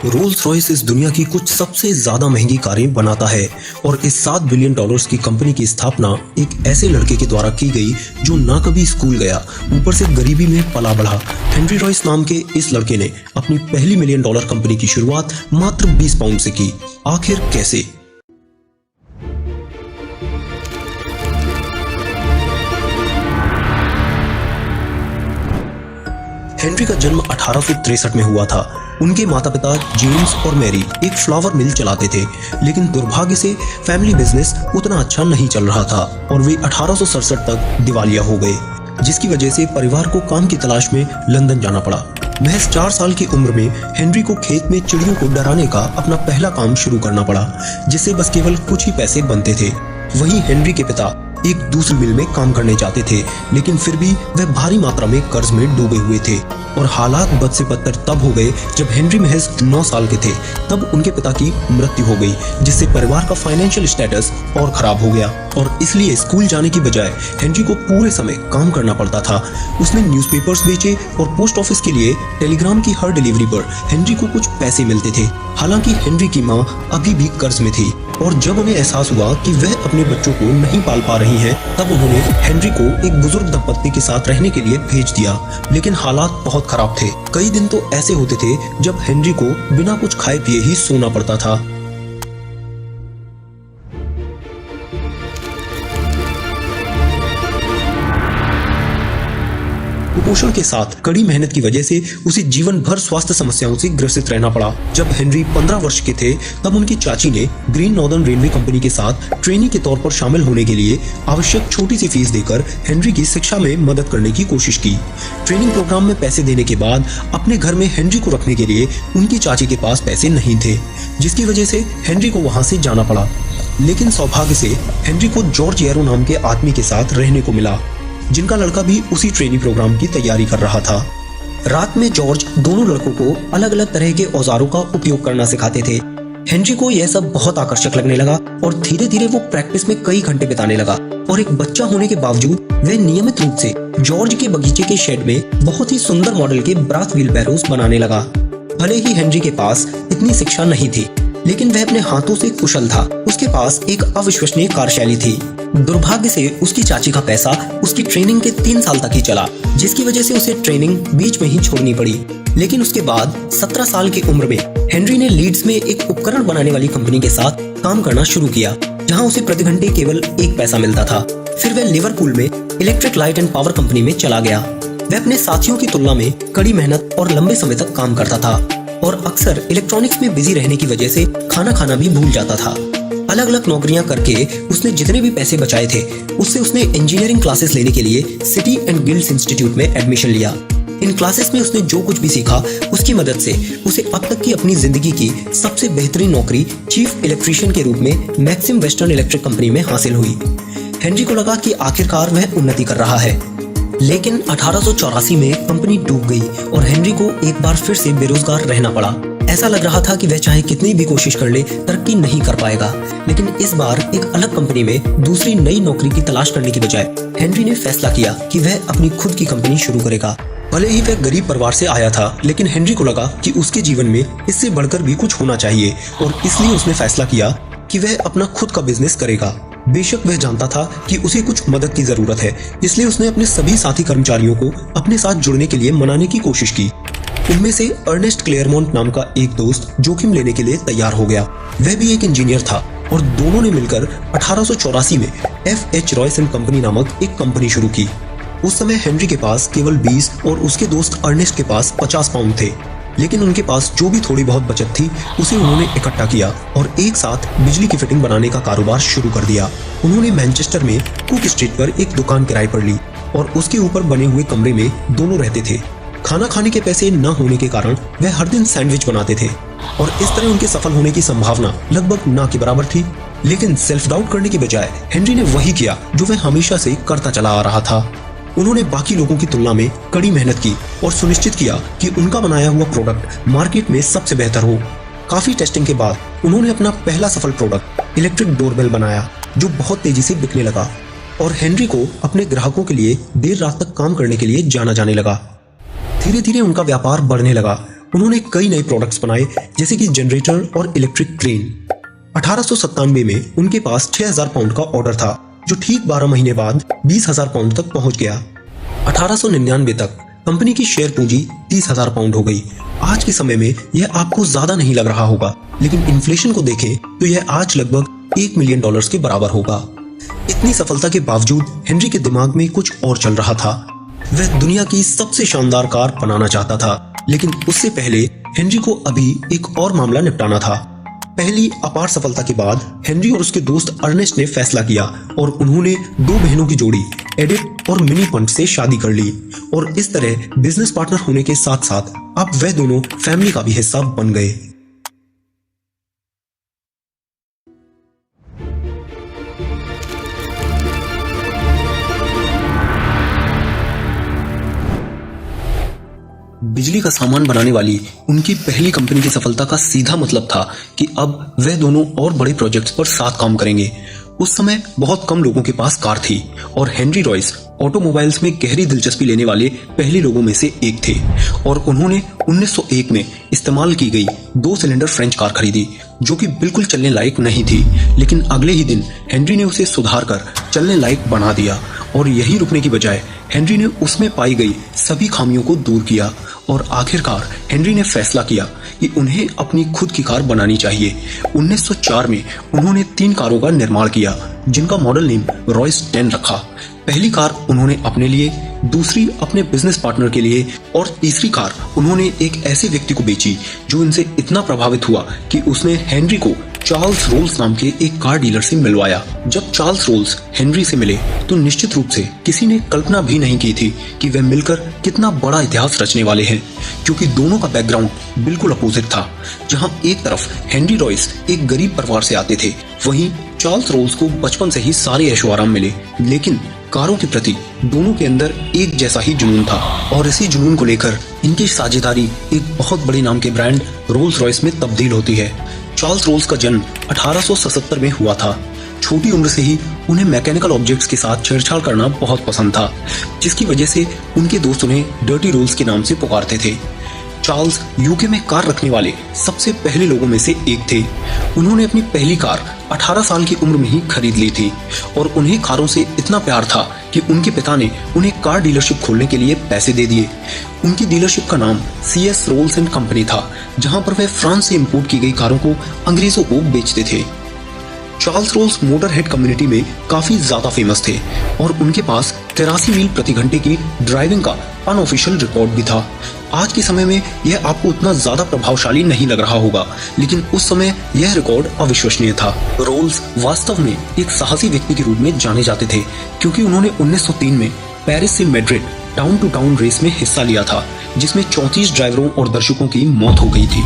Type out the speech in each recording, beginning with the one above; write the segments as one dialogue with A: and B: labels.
A: Rolls Royce इस दुनिया की कुछ सबसे ज्यादा महंगी कारें बनाता है और इस $7 बिलियन की कंपनी की स्थापना एक ऐसे लड़के के द्वारा की गई जो ना कभी स्कूल गया, ऊपर से गरीबी में पला बढ़ा। हेनरी रॉयस नाम के इस लड़के ने अपनी पहली $1 मिलियन कंपनी की शुरुआत मात्र 20 पाउंड से की। आखिर कैसे? हेनरी का जन्म 1863 में हुआ था। उनके माता पिता जेम्स और मैरी एक फ्लावर मिल चलाते थे, लेकिन दुर्भाग्य से फैमिली बिजनेस उतना अच्छा नहीं चल रहा था और वे 1867 तक दिवालिया हो गए, जिसकी वजह से परिवार को काम की तलाश में लंदन जाना पड़ा। महज 4 साल की उम्र में हेनरी को खेत में चिड़ियों को डराने का अपना पहला काम शुरू करना पड़ा, जिससे बस केवल कुछ ही पैसे बनते थे। वहीं हेनरी के पिता एक दूसरी मिल में काम करने जाते थे, लेकिन फिर भी वह भारी मात्रा में कर्ज में डूबे हुए थे और हालात बद से बदतर तब हो गए जब हेनरी महज 9 साल के थे। तब उनके पिता की मृत्यु हो गई, जिससे परिवार का फाइनेंशियल स्टेटस और खराब हो गया और इसलिए स्कूल जाने की बजाय हेनरी को पूरे समय काम करना पड़ता था। उसने न्यूज़पेपर्स बेचे और पोस्ट ऑफिस के लिए टेलीग्राम की हर डिलीवरी पर हेनरी को कुछ पैसे मिलते थे। हालांकि हेनरी की माँ अभी भी कर्ज में थी और जब उन्हें एहसास हुआ कि वह अपने बच्चों को नहीं पाल पा रही हैं, तब उन्होंने हेनरी को एक बुजुर्ग दंपत्ति के साथ रहने के लिए भेज दिया। लेकिन हालात बहुत खराब थे। कई दिन तो ऐसे होते थे जब हेनरी को बिना कुछ खाए पिए ही सोना पड़ता था। कुपोषण के साथ कड़ी मेहनत की वजह से उसे जीवन भर स्वास्थ्य समस्याओं से ग्रसित रहना पड़ा। जब हेनरी 15 वर्ष के थे, तब उनकी चाची ने ग्रीन नॉर्दर्न रेलवे कंपनी के साथ ट्रेनी के तौर पर शामिल होने के लिए आवश्यक छोटी सी फीस देकर हेनरी की शिक्षा में मदद करने की कोशिश की। ट्रेनिंग प्रोग्राम में पैसे देने के बाद अपने घर में हेनरी को रखने के लिए उनकी चाची के पास पैसे नहीं थे, जिसकी वजह से हेनरी को वहां से जाना पड़ा। लेकिन सौभाग्य से हेनरी को जॉर्ज येरो नाम के आदमी के साथ रहने को मिला, जिनका लड़का भी उसी ट्रेनिंग प्रोग्राम की तैयारी कर रहा था। रात में जॉर्ज दोनों लड़कों को अलग अलग तरह के औजारों का उपयोग करना सिखाते थे। हेनरी को यह सब बहुत आकर्षक लगने लगा और धीरे धीरे वो प्रैक्टिस में कई घंटे बिताने लगा और एक बच्चा होने के बावजूद वह नियमित रूप से जॉर्ज के बगीचे के शेड में बहुत ही सुंदर मॉडल के ब्रास व्हील बैरोज बनाने लगा। भले ही हेनरी के पास इतनी शिक्षा नहीं थी, लेकिन वह अपने हाथों से कुशल था। उसके पास एक अविश्वसनीय कार्यशैली थी। दुर्भाग्य से उसकी चाची का पैसा उसकी ट्रेनिंग के 3 साल तक ही चला, जिसकी वजह से उसे ट्रेनिंग बीच में ही छोड़नी पड़ी। लेकिन उसके बाद 17 साल की उम्र में हेनरी ने लीड्स में एक उपकरण बनाने वाली कंपनी के साथ काम करना शुरू किया, जहां उसे प्रति घंटे केवल 1 पैसा मिलता था। फिर वह लिवरपूल में electric light and power company में चला गया। वह अपने साथियों की तुलना में कड़ी मेहनत और लंबे समय तक काम करता था और अक्सर इलेक्ट्रॉनिक्स में बिजी रहने की वजह से खाना खाना भी भूल जाता था। अलग अलग नौकरियां करके उसने जितने भी पैसे बचाए थे, उससे उसने इंजीनियरिंग क्लासेस लेने के लिए सिटी एंड गिल्ड्स इंस्टीट्यूट में एडमिशन लिया। इन क्लासेस में उसने जो कुछ भी सीखा, उसकी मदद से उसे अब तक की अपनी जिंदगी की सबसे बेहतरीन नौकरी चीफ इलेक्ट्रीशियन के रूप में मैक्सिम वेस्टर्न इलेक्ट्रिक कंपनी में हासिल हुई। हेनरी को लगा कि आखिरकार वह उन्नति कर रहा है, लेकिन 1884 में कंपनी डूब गई और हेनरी को एक बार फिर से बेरोजगार रहना पड़ा। ऐसा लग रहा था कि वह चाहे कितनी भी कोशिश कर ले, तरक्की नहीं कर पाएगा। लेकिन इस बार एक अलग कंपनी में दूसरी नई नौकरी की तलाश करने की बजाय हेनरी ने फैसला किया कि वह अपनी खुद की कंपनी शुरू करेगा। भले ही वह गरीब परिवार से आया था, लेकिन हेनरी को लगा कि उसके जीवन में इससे बढ़कर भी कुछ होना चाहिए और इसलिए उसने फैसला किया कि वह अपना खुद का बिजनेस करेगा। बेशक वह जानता था कि उसे कुछ मदद की जरूरत है, इसलिए उसने अपने सभी साथी कर्मचारियों को अपने साथ जुड़ने के लिए मनाने की कोशिश की। उनमें से अर्नेस्ट क्लेयरमोंट नाम का एक दोस्त जोखिम लेने के लिए तैयार हो गया। वह भी एक इंजीनियर था और दोनों ने मिलकर 1884 में F.H. रॉयस एंड कंपनी नामक एक कंपनी शुरू की। उस समय हेनरी के पास केवल 20 और उसके दोस्त अर्नेस्ट के पास 50 पाउंड थे, लेकिन उनके पास जो भी थोड़ी बहुत बचत थी उसे उन्होंने इकट्ठा किया और एक साथ बिजली की फिटिंग बनाने का कारोबार शुरू कर दिया। उन्होंने मैनचेस्टर में कुक स्ट्रीट पर एक दुकान किराए पर ली और उसके ऊपर बने हुए कमरे में दोनों रहते थे। खाना खाने के पैसे न होने के कारण वह हर दिन सैंडविच बनाते थे और इस तरह उनके सफल होने की संभावना लगभग ना के बराबर थी। लेकिन सेल्फ डाउट करने की बजाय हेनरी ने वही किया जो वह हमेशा से करता चला आ रहा था। उन्होंने बाकी लोगों की तुलना में कड़ी मेहनत की और सुनिश्चित किया कि उनका बनाया हुआ प्रोडक्ट मार्केट में सबसे बेहतर हो। काफी टेस्टिंग के बाद उन्होंने अपना पहला सफल प्रोडक्ट इलेक्ट्रिक डोरबेल बनाया, जो बहुत तेजी से बिकने लगा और हेनरी को अपने ग्राहकों के लिए देर रात तक काम करने के लिए जाना जाने लगा। धीरे धीरे उनका व्यापार बढ़ने लगा उन्होंने कई नए प्रोडक्ट्स बनाए, जैसे कि जनरेटर और इलेक्ट्रिक ट्रेन। 1897 में उनके पास 6000 पाउंड का ऑर्डर था, जो ठीक 12 महीने बाद 20,000 पाउंड तक पहुंच गया। 1899 तक कंपनी की शेयर पूंजी 30,000 पाउंड हो गई। आज के समय में यह आपको ज्यादा नहीं लग रहा होगा, लेकिन इन्फ्लेशन को देखें तो यह आज लगभग $1 मिलियन के बराबर होगा। इतनी सफलता के बावजूद हेनरी के दिमाग में कुछ और चल रहा था। वह दुनिया की सबसे शानदार कार बनाना चाहता था, लेकिन उससे पहले हेनरी को अभी एक और मामला निपटाना था। पहली अपार सफलता के बाद हेनरी और उसके दोस्त अर्नेस्ट ने फैसला किया और उन्होंने 2 बहनों की जोड़ी एडिथ और मिनी पंट से शादी कर ली, और इस तरह बिजनेस पार्टनर होने के साथ साथ अब वह दोनों फैमिली का भी हिस्सा बन गए। बिजली का सामान बनाने वाली उनकी पहली कंपनी की सफलता का सीधा मतलब था कि अब वह दोनों और बड़े प्रोजेक्ट्स पर साथ काम करेंगे। उस समय बहुत कम लोगों के पास कार थी और हेनरी रॉयस ऑटोमोबाइल्स में गहरी दिलचस्पी लेने वाले पहले लोगों में से एक थे, और उन्होंने 1901 में इस्तेमाल की गई 2 सिलेंडर फ्रेंच कार खरीदी, जो कि बिल्कुल चलने लायक नहीं थी। लेकिन अगले ही दिन हेनरी ने उसे सुधार कर चलने लायक बना दिया, और यही रुकने की बजाय हेनरी ने उसमें पाई गई सभी खामियों को दूर किया, और आखिरकार हेनरी ने फैसला किया कि उन्हें अपनी खुद की कार बनानी चाहिए। 1904 में उन्होंने 3 कारों का निर्माण किया, जिनका मॉडल नेम रॉयस 10 रखा। पहली कार उन्होंने अपने लिए, दूसरी अपने बिजनेस पार्टनर के लिए, और तीसरी कार उन्होंने एक ऐसे व्यक्ति को बेची जो इनसे इतना प्रभावित हुआ कि उसने हेनरी को चार्ल्स रोल्स नाम के एक कार डीलर से मिलवाया। जब चार्ल्स रोल्स हेनरी से मिले तो निश्चित रूप से किसी ने कल्पना भी नहीं की थी कि वे मिलकर कितना बड़ा इतिहास रचने वाले हैं, क्योंकि दोनों का बैकग्राउंड बिल्कुल अपोजिट था। जहां एक तरफ हेनरी रॉयस एक गरीब परिवार से आते थे, वहीं चार्ल्स रोल्स को बचपन से ही सारे ऐशो आराम मिले, लेकिन कारों के प्रति दोनों के अंदर एक जैसा ही जुनून था, और इसी जुनून को लेकर इनकी साझेदारी एक बहुत बड़े नाम के ब्रांड रोल्स रॉयस में तब्दील होती है। चार्ल्स रोल्स का जन्म 1877 में हुआ था। छोटी उम्र से ही उन्हें मैकेनिकल ऑब्जेक्ट्स के साथ छेड़छाड़ करना बहुत पसंद था, जिसकी वजह से उनके दोस्त उन्हें डर्टी रोल्स के नाम से पुकारते थे। चार्ल्स यूके में कार रखने वाले सबसे पहले लोगों में से एक थे। उन्होंने अपनी पहली कार 18 साल की उम्र में ही खरीद ली थी, और उन्हें कारों से इतना प्यार था कि उनके पिता ने उन्हें कार डीलरशिप खोलने के लिए पैसे दे दिए। उनकी डीलरशिप का नाम CS रोल्स एंड कंपनी था, जहां पर वे फ्रांस से इंपोर्ट की गई कारों को अंग्रेजों को बेचते थे। चार्ल्स रोल्स मोटरहेड कम्युनिटी में काफी ज्यादा फेमस थे, और उनके पास 83 मील प्रति घंटे की ड्राइविंग का अनऑफिशियल रिकॉर्ड भी था। आज के समय में यह आपको उतना ज्यादा प्रभावशाली नहीं लग रहा होगा, लेकिन उस समय यह रिकॉर्ड अविश्वसनीय था। रोल्स वास्तव में एक साहसी व्यक्ति के रूप में जाने जाते थे, क्योंकि उन्होंने 1903 में पेरिस से Madrid town to town race में हिस्सा लिया था, जिसमें 34 ड्राइवरों और दर्शकों की मौत हो गई थी।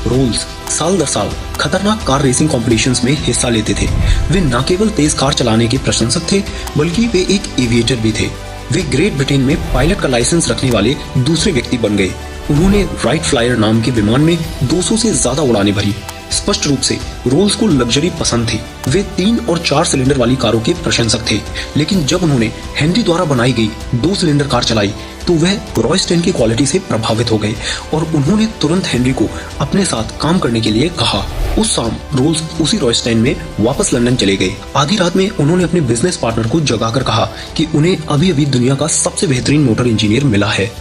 A: रोल्स साल दर साल खतरनाक कार रेसिंग कॉम्पिटिशन्स में हिस्सा लेते थे। वे न केवल तेज कार चलाने के प्रशंसक थे, बल्कि वे एक एविएटर भी थे। वे ग्रेट ब्रिटेन में पायलट का लाइसेंस रखने वाले दूसरे व्यक्ति बन गए। उन्होंने राइट फ्लायर नाम के विमान में 200 से ज्यादा उड़ानें भरी। स्पष्ट रूप से रोल्स को लग्जरी पसंद थी। वे 3 और 4 सिलेंडर वाली कारों के प्रशंसक थे, लेकिन जब उन्होंने हेनरी द्वारा बनाई गई 2 सिलेंडर कार चलाई तो वह रॉयस 10 की क्वालिटी से प्रभावित हो गए, और उन्होंने तुरंत हेनरी को अपने साथ काम करने के लिए कहा। उस शाम रोल्स उसी रॉयस 10 में वापस लंदन चले गए। आधी रात में उन्होंने अपने बिजनेस पार्टनर को जगाकर कहा कि उन्हें अभी अभी दुनिया का सबसे बेहतरीन मोटर इंजीनियर मिला है। –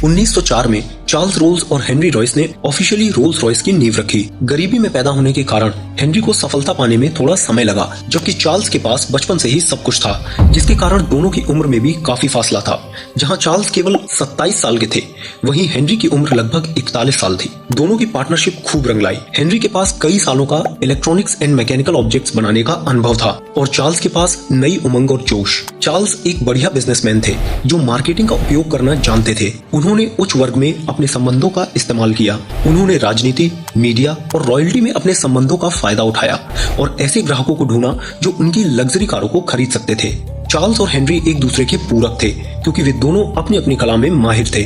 A: 1904 में चार्ल्स रोल्स और हेनरी रॉयस ने ऑफिशियली रोल्स रॉयस की नींव रखी। गरीबी में पैदा होने के कारण हेनरी को सफलता पाने में थोड़ा समय लगा, जबकि चार्ल्स के पास बचपन से ही सब कुछ था, जिसके कारण दोनों की उम्र में भी काफी फासला था। जहां चार्ल्स केवल 27 साल के थे, वहीं हेनरी की उम्र लगभग 41 साल थी। दोनों की पार्टनरशिप खूब रंग लाई। हेनरी के पास कई सालों का इलेक्ट्रॉनिक्स एंड मैकेनिकल ऑब्जेक्ट्स बनाने का अनुभव था, और चार्ल्स के पास नई उमंग और जोश। चार्ल्स एक बढ़िया बिजनेसमैन थे जो मार्केटिंग का उपयोग करना जानते थे। उन्होंने उच्च वर्ग में अपने संबंधों का इस्तेमाल किया। उन्होंने राजनीति, मीडिया और रॉयल्टी में अपने संबंधों का फायदा उठाया और ऐसे ग्राहकों को ढूंढा जो उनकी लग्जरी कारों को खरीद सकते थे। चार्ल्स और हेनरी एक दूसरे के पूरक थे, क्योंकि वे दोनों अपनी अपनी कला में माहिर थे।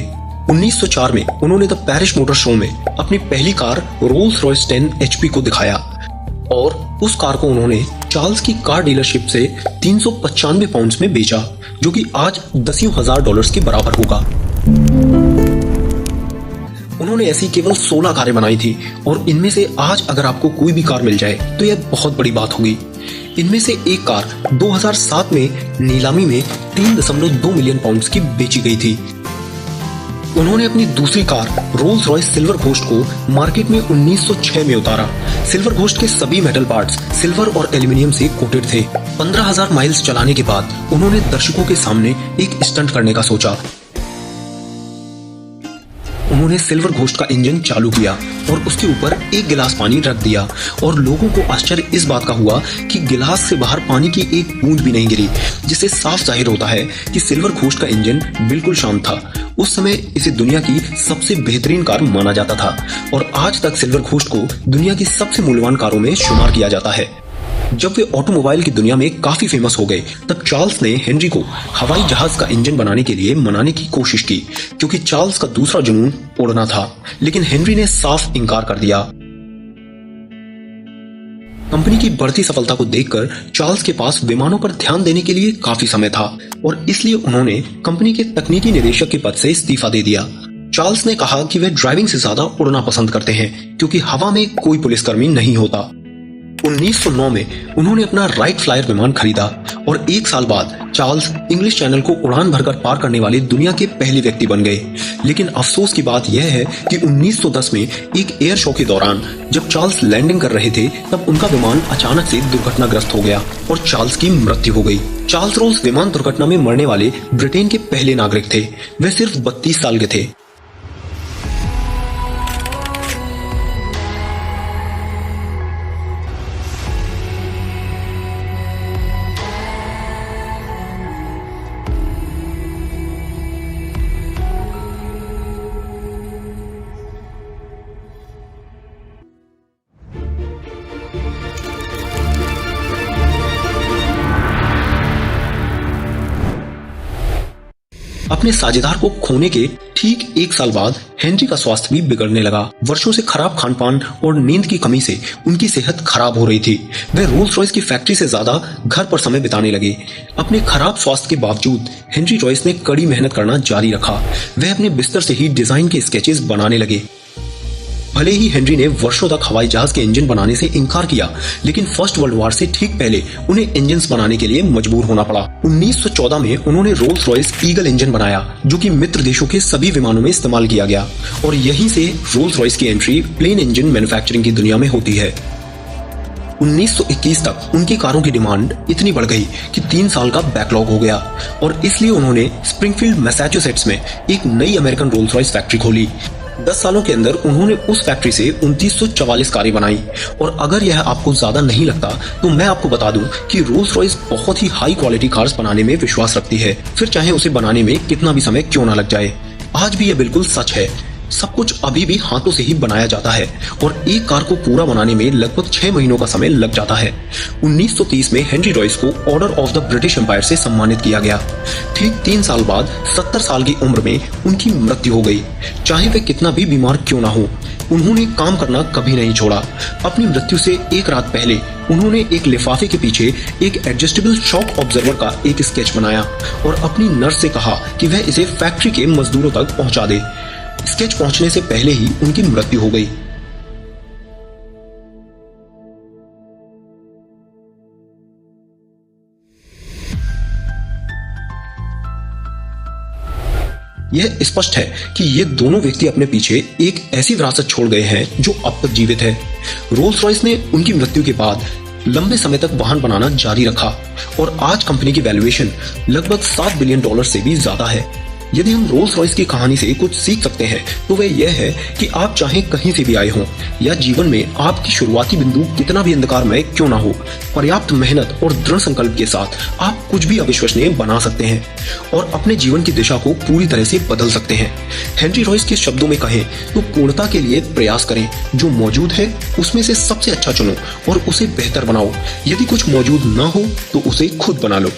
A: 1904 में उन्होंने द पेरिस मोटर शो में अपनी पहली कार रोल्स रॉयस 10 HP को दिखाया और उस कार को उन्होंने चार्ल्स की कार डीलरशिप से 395 पाउंड्स में बेचा, जो कि आज $10,000 के बराबर होगा। उन्होंने ऐसी केवल 16 कारें बनाई थी और इनमें से आज अगर आपको कोई भी कार मिल जाए तो यह बहुत बड़ी बात होगी। इनमें से एक कार 2007 में नीलामी में 3.2 मिलियन पाउंड्स की बेची गई थी। उन्होंने अपनी दूसरी car Rolls Royce silver ghost को मार्केट में 1906 में उतारा। सिल्वर घोस्ट के सभी मेटल पार्ट्स सिल्वर और एल्यूमिनियम से कोटेड थे। 15,000 माइल्स चलाने के बाद उन्होंने दर्शकों के सामने एक स्टंट करने का सोचा। उन्होंने सिल्वर घोस्ट का इंजन चालू किया और उसके ऊपर एक गिलास पानी रख दिया और लोगों को आश्चर्य इस बात का हुआ कि गिलास से बाहर पानी की एक बूंद भी नहीं गिरी, जिससे साफ जाहिर होता है कि सिल्वर घोस्ट का इंजन बिल्कुल शांत था। उस समय इसे दुनिया की सबसे बेहतरीन कार माना जाता था और आज तक सिल्वर घोस्ट को दुनिया की सबसे मूल्यवान कारों में शुमार किया जाता है। जब वे ऑटोमोबाइल की दुनिया में काफी फेमस हो गए, तब चार्ल्स ने हेनरी को हवाई जहाज का इंजन बनाने के लिए मनाने की कोशिश की, क्योंकि चार्ल्स का दूसरा जुनून उड़ना था, लेकिन हेनरी ने साफ इनकार कर दिया। कंपनी की बढ़ती सफलता को देखकर चार्ल्स के पास विमानों पर ध्यान देने के लिए काफी समय था और इसलिए उन्होंने कंपनी के तकनीकी निदेशक के पद से इस्तीफा दे दिया। चार्ल्स ने कहा कि वे ड्राइविंग से ज्यादा उड़ना पसंद करते हैं, क्योंकि हवा में कोई पुलिसकर्मी नहीं होता। 1909 में उन्होंने अपना राइट फ्लायर विमान खरीदा और एक साल बाद चार्ल्स इंग्लिश चैनल को उड़ान भरकर पार करने वाले दुनिया के पहले व्यक्ति बन गए। लेकिन अफसोस की बात यह है कि 1910 में एक एयर शो के दौरान जब चार्ल्स लैंडिंग कर रहे थे, तब उनका विमान अचानक से दुर्घटनाग्रस्त हो गया और चार्ल्स की मृत्यु हो गई। चार्ल्स रोल्स विमान दुर्घटना में मरने वाले ब्रिटेन के पहले नागरिक थे। वे सिर्फ 32 साल के थे। अपने साझेदार को खोने के ठीक एक साल बाद हेनरी का स्वास्थ्य भी बिगड़ने लगा। वर्षों से खराब खानपान और नींद की कमी से उनकी सेहत खराब हो रही थी। वे रोल्स रॉयस की फैक्ट्री से ज्यादा घर पर समय बिताने लगे। अपने खराब स्वास्थ्य के बावजूद हेनरी रॉयस ने कड़ी मेहनत करना जारी रखा। वे अपने बिस्तर से ही डिजाइन के स्केचेस बनाने लगे। भले ही हेनरी ने वर्षों तक हवाई जहाज के इंजन बनाने से इनकार किया, लेकिन फर्स्ट वर्ल्ड वॉर से ठीक पहले उन्हें इंजन्स बनाने के लिए मजबूर होना पड़ा। 1914 में उन्होंने रोल्स रॉयस ईगल इंजन बनाया, जो कि मित्र देशों के सभी विमानों में इस्तेमाल किया गया और यहीं से रोल्स रॉयस की एंट्री प्लेन इंजन मैन्युफैक्चरिंग की दुनिया में होती है। 1921 तक उनकी कारों की डिमांड इतनी बढ़ गई कि 3 साल का बैकलॉग हो गया और इसलिए उन्होंने स्प्रिंगफील्ड मैसाचुसेट्स में एक नई अमेरिकन रोल्स रॉयस फैक्ट्री खोली। 10 सालों के अंदर उन्होंने उस फैक्ट्री से 2944 कारें बनाई और अगर यह आपको ज्यादा नहीं लगता तो मैं आपको बता दूं कि रोल्स रॉयस बहुत ही हाई क्वालिटी कार्स बनाने में विश्वास रखती है, फिर चाहे उसे बनाने में कितना भी समय क्यों ना लग जाए। आज भी यह बिल्कुल सच है। सब कुछ अभी भी हाथों से ही बनाया जाता है और एक कार को पूरा बनाने में लगभग 6 महीनों का समय लग जाता है। 1930 में हेनरी रॉयस को order of the British Empire से सम्मानित किया गया। ठीक 3 साल बाद 70 साल की उम्र में उनकी मृत्यु हो गई। चाहे वे कितना भी बीमार क्यों ना हो, उन्होंने काम करना कभी नहीं छोड़ा। अपनी मृत्यु से एक रात पहले उन्होंने एक लिफाफे के पीछे एक एडजस्टेबल शॉक ऑब्जर्वर का एक स्केच बनाया और अपनी नर्स से कहा कि वह इसे फैक्ट्री के मजदूरों तक पहुंचा दे। स्केच पहुंचने से पहले ही उनकी मृत्यु हो गई। यह स्पष्ट है कि ये दोनों व्यक्ति अपने पीछे एक ऐसी विरासत छोड़ गए हैं जो अब तक जीवित है। रोल्स रॉयस ने उनकी मृत्यु के बाद लंबे समय तक वाहन बनाना जारी रखा और आज कंपनी की वैल्यूएशन लगभग $7 बिलियन से भी ज्यादा है। यदि हम रोल्स रॉयस की कहानी से कुछ सीख सकते हैं तो वह यह है कि आप चाहे कहीं से भी आए हों या जीवन में आपकी शुरुआती बिंदु कितना भी अंधकारमय क्यों ना हो, पर्याप्त मेहनत और दृढ़ संकल्प के साथ आप कुछ भी अविश्वसनीय बना सकते हैं और अपने जीवन की दिशा को पूरी तरह से बदल सकते हैं। हेनरी रॉयस के शब्दों में कहें तो पूर्णता के लिए प्रयास करें। जो मौजूद है उसमें से सबसे अच्छा चुनो और उसे बेहतर बनाओ। यदि कुछ मौजूद ना हो तो उसे खुद बना लो।